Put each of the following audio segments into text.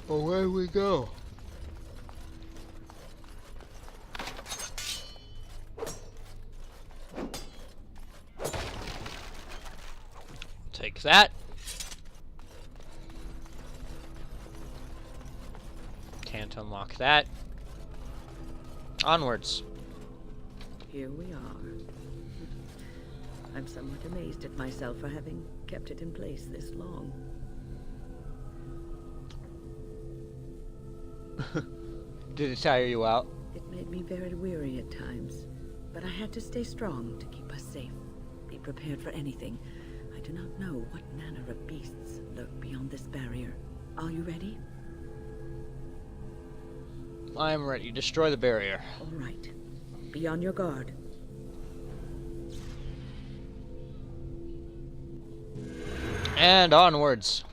Away we go. Take that. Can't unlock that. Onwards. Here we are. I'm somewhat amazed at myself for having kept it in place this long. Did it tire you out? It made me very weary at times, but I had to stay strong to keep us safe. Be prepared for anything. I do not know what manner of beasts lurk beyond this barrier. Are you ready? I am ready. Destroy the barrier. All right. Be on your guard. And onwards.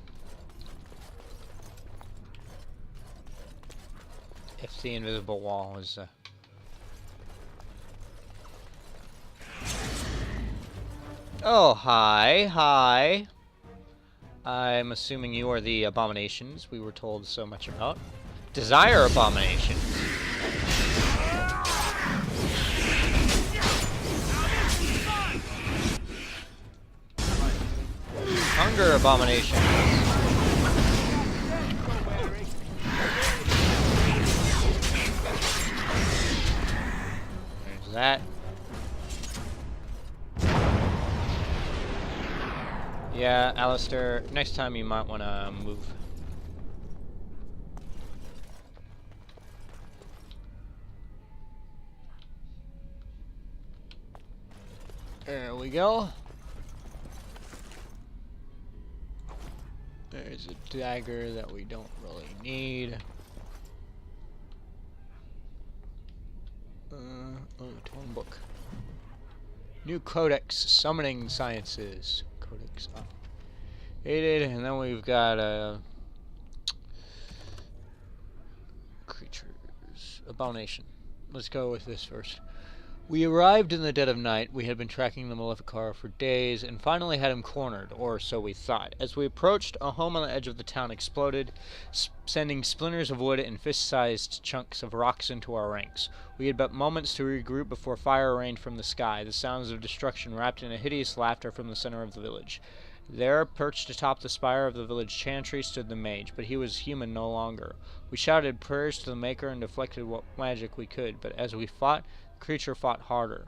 If the invisible wall is... Oh, hi. Hi. I'm assuming you are the abominations we were told so much about. Desire abomination. Hunger abomination. There's that. Yeah, Alistair, next time you might want to move. There we go. There's a dagger that we don't really need. Oh, torn book. New Codex, Summoning Sciences. Codex updated, and then we've got creatures. Abomination. Let's go with this first. We arrived in the dead of night. We had been tracking the Maleficar for days, and finally had him cornered, or so we thought. As we approached, a home on the edge of the town exploded, sending splinters of wood and fist-sized chunks of rocks into our ranks. We had but moments to regroup before fire rained from the sky, the sounds of destruction wrapped in a hideous laughter from the center of the village. There, perched atop the spire of the village chantry, stood the mage, but he was human no longer. We shouted prayers to the Maker and deflected what magic we could, but as we fought, creature fought harder.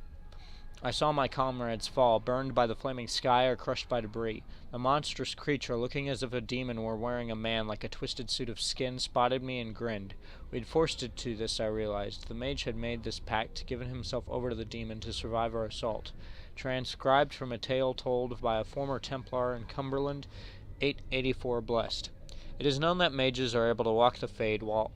I saw my comrades fall, burned by the flaming sky or crushed by debris. The monstrous creature, looking as if a demon were wearing a man like a twisted suit of skin, spotted me and grinned. We had forced it to this, I realized. The mage had made this pact, given himself over to the demon to survive our assault. Transcribed from a tale told by a former Templar in Cumberland, 884 Blessed. It is known that mages are able to walk the Fade while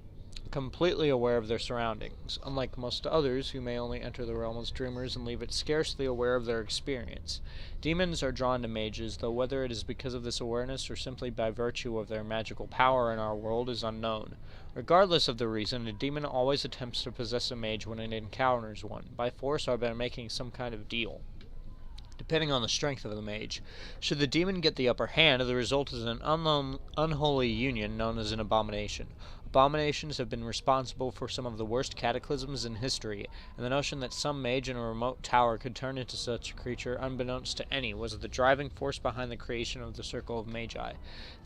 completely aware of their surroundings, unlike most others who may only enter the realm as dreamers and leave it scarcely aware of their experience. Demons are drawn to mages, though whether it is because of this awareness or simply by virtue of their magical power in our world is unknown. Regardless of the reason, a demon always attempts to possess a mage when it encounters one, by force or by making some kind of deal, depending on the strength of the mage. Should the demon get the upper hand, the result is an unholy union known as an abomination. Abominations have been responsible for some of the worst cataclysms in history, and the notion that some mage in a remote tower could turn into such a creature, unbeknownst to any, was the driving force behind the creation of the Circle of Magi.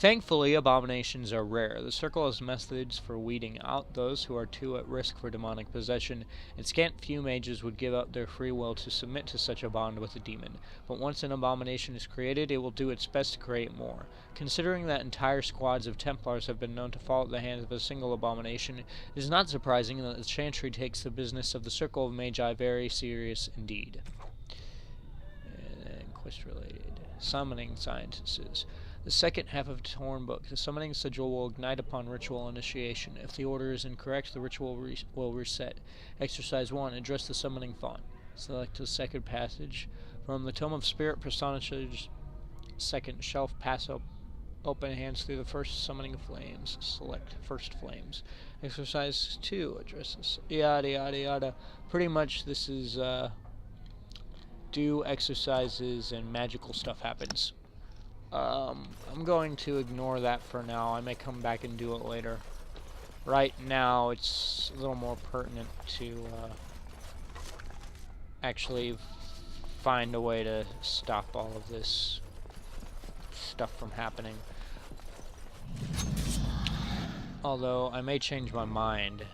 Thankfully, abominations are rare. The Circle has methods for weeding out those who are too at risk for demonic possession, and scant few mages would give up their free will to submit to such a bond with a demon. But once an abomination is created, it will do its best to create more. Considering that entire squads of Templars have been known to fall at the hands of a single abomination, it is not surprising that the Chantry takes the business of the Circle of Magi very serious indeed. And then quest-related. Summoning Sciences. The second half of the Torn Book. The summoning sigil will ignite upon ritual initiation. If the order is incorrect, the ritual will reset. Exercise 1. Address the summoning font. Select the second passage. From the Tome of Spirit Personages, second shelf, pass open hands through the first summoning flames. Select first flames. Exercise 2. Address this. Yada yada yada. Pretty much this is do exercises and magical stuff happens. I'm going to ignore that for now. I may come back and do it later. Right now, it's a little more pertinent to actually find a way to stop all of this stuff from happening. Although, I may change my mind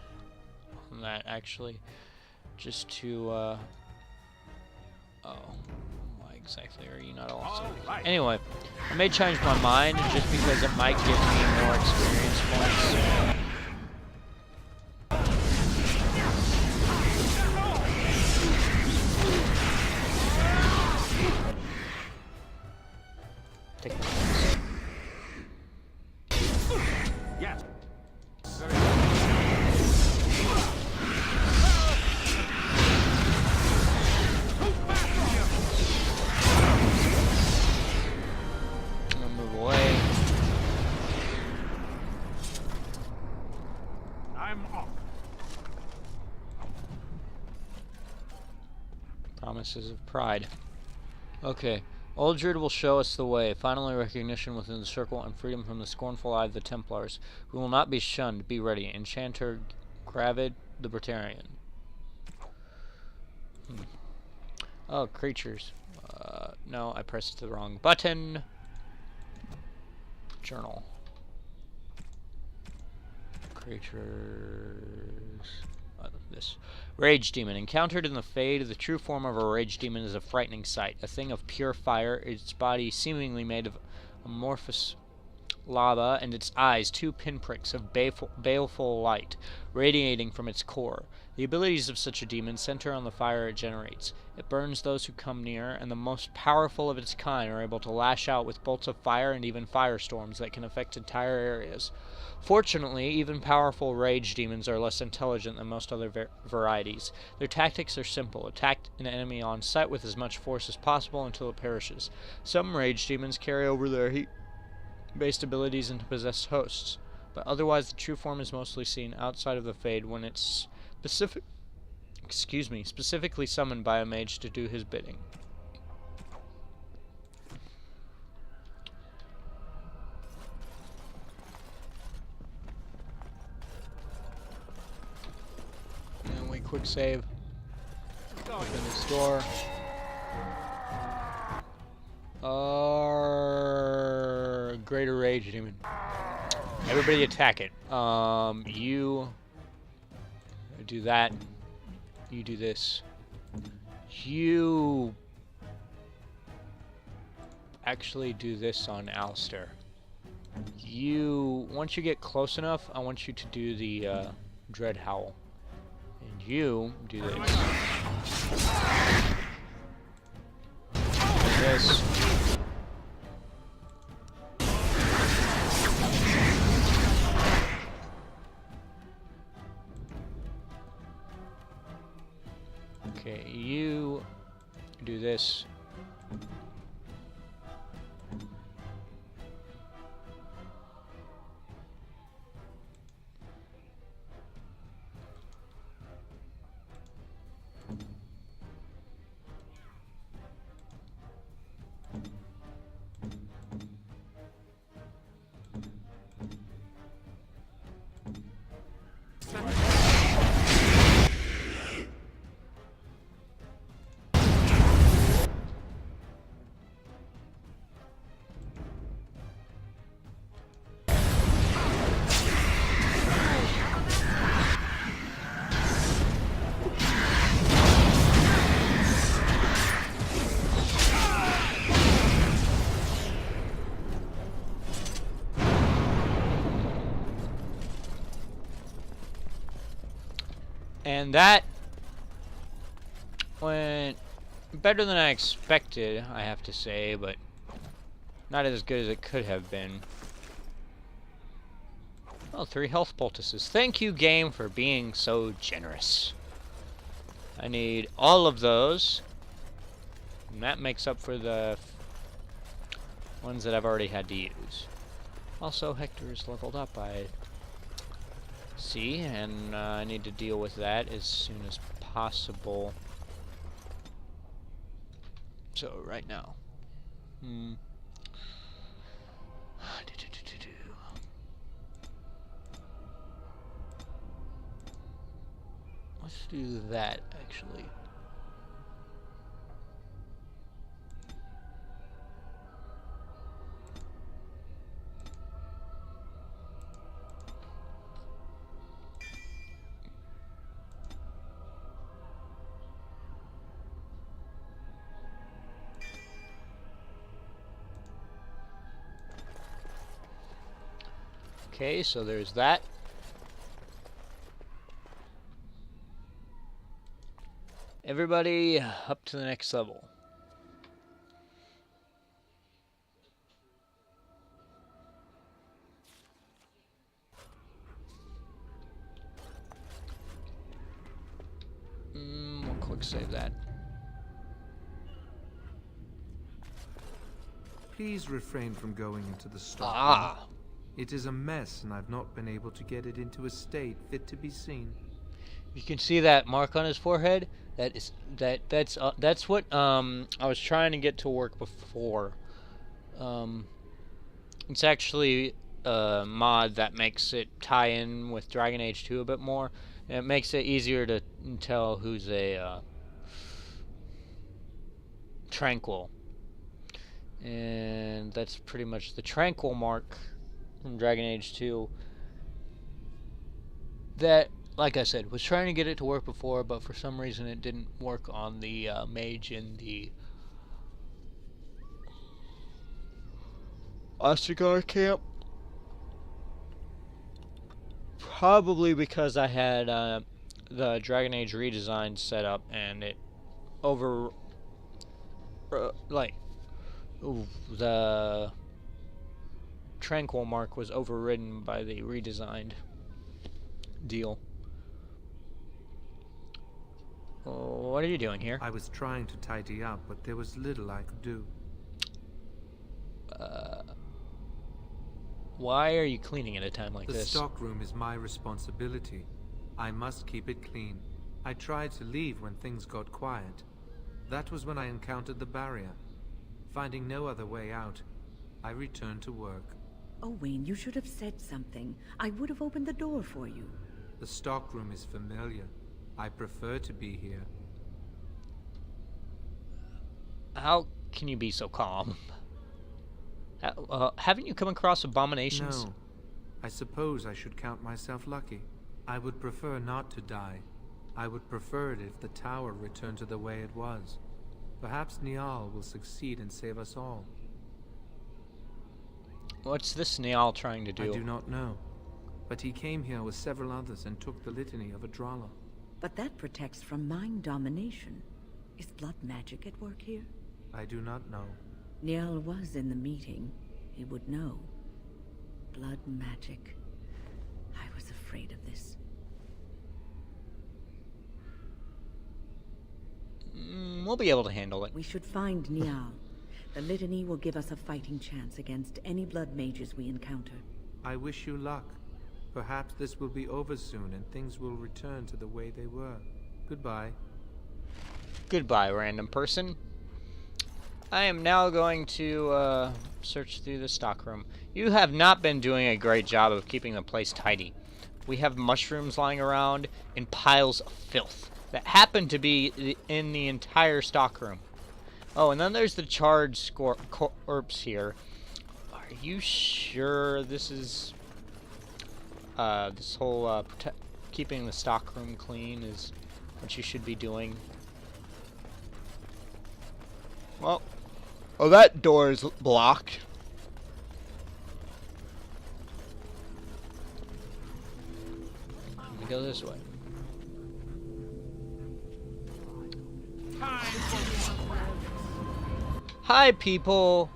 on that, actually, just to, oh, why exactly are you not also? Anyway, I may change my mind just because it might give me more experience points. Take the points. Yes. I'm gonna move away. I'm off. Promises of pride. Okay. Uldred will show us the way. Finally, recognition within the circle and freedom from the scornful eye of the Templars. We will not be shunned. Be ready. Enchanter Gravid the Britannian. Oh, creatures. No, I pressed the wrong button. Journal. Creatures. This. Rage Demon. Encountered in the Fade, the true form of a Rage Demon is a frightening sight. A thing of pure fire, its body seemingly made of amorphous lava, and its eyes two pinpricks of baleful light, radiating from its core. The abilities of such a demon center on the fire it generates. It burns those who come near, and the most powerful of its kind are able to lash out with bolts of fire and even firestorms that can affect entire areas. Fortunately, even powerful rage demons are less intelligent than most other varieties. Their tactics are simple. Attack an enemy on sight with as much force as possible until it perishes. Some rage demons carry over their heat-based abilities into possessed hosts, but otherwise the true form is mostly seen outside of the Fade when it's specifically summoned by a mage to do his bidding. And we quick save. Open this door. Greater Rage Demon. Everybody attack it. You do that. You do this. You actually do this on Alistair. Once you get close enough, I want you to do the Dread Howl. And you do this. And this. Okay, you do this. And that went better than I expected, I have to say, but not as good as it could have been. Oh, 3 health poultices. Thank you, game, for being so generous. I need all of those. And that makes up for the ones that I've already had to use. Also, Hector's leveled up, I see, and I need to deal with that as soon as possible. So, right now. Let's do that, actually. Okay, so there's that. Everybody up to the next level. We'll quick save that. Please refrain from going into the stock room. Ah! It is a mess, and I've not been able to get it into a state fit to be seen. You can see that mark on his forehead. That's what I was trying to get to work before. It's actually a mod that makes it tie in with Dragon Age 2 a bit more. And it makes it easier to tell who's a tranquil. And that's pretty much the tranquil mark from Dragon Age 2. That, like I said, was trying to get it to work before, but for some reason it didn't work on the mage in the Ostagar camp. Probably because I had the Dragon Age redesign set up and it the tranquil mark was overridden by the redesigned deal. Oh, what are you doing here? I was trying to tidy up, but there was little I could do. Why are you cleaning at a time like The this? stockroom is my responsibility. I must keep it clean. I tried to leave when things got quiet. That was when I encountered the barrier. Finding no other way out, I returned to work. Owain, you should have said something. I would have opened the door for you. The stockroom is familiar. I prefer to be here. How can you be so calm? Haven't you come across abominations? No. I suppose I should count myself lucky. I would prefer not to die. I would prefer it if the tower returned to the way it was. Perhaps Niall will succeed and save us all. What's this Niall trying to do? I do not know. But he came here with several others and took the litany of Adrala. But that protects from mind domination. Is blood magic at work here? I do not know. Niall was in the meeting. He would know. Blood magic. I was afraid of this. We'll be able to handle it. We should find Niall. The litany will give us a fighting chance against any blood mages we encounter. I wish you luck. Perhaps this will be over soon and things will return to the way they were. Goodbye. Goodbye, random person. I am now going to search through the stockroom. You have not been doing a great job of keeping the place tidy. We have mushrooms lying around and piles of filth that happen to be in the entire stockroom. Oh, and then there's the charred corpse here. Are you sure this is this whole keeping the stockroom clean is what you should be doing? Well, oh, that door is blocked. Let me go this way. Time for Hi, people.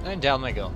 And down they go.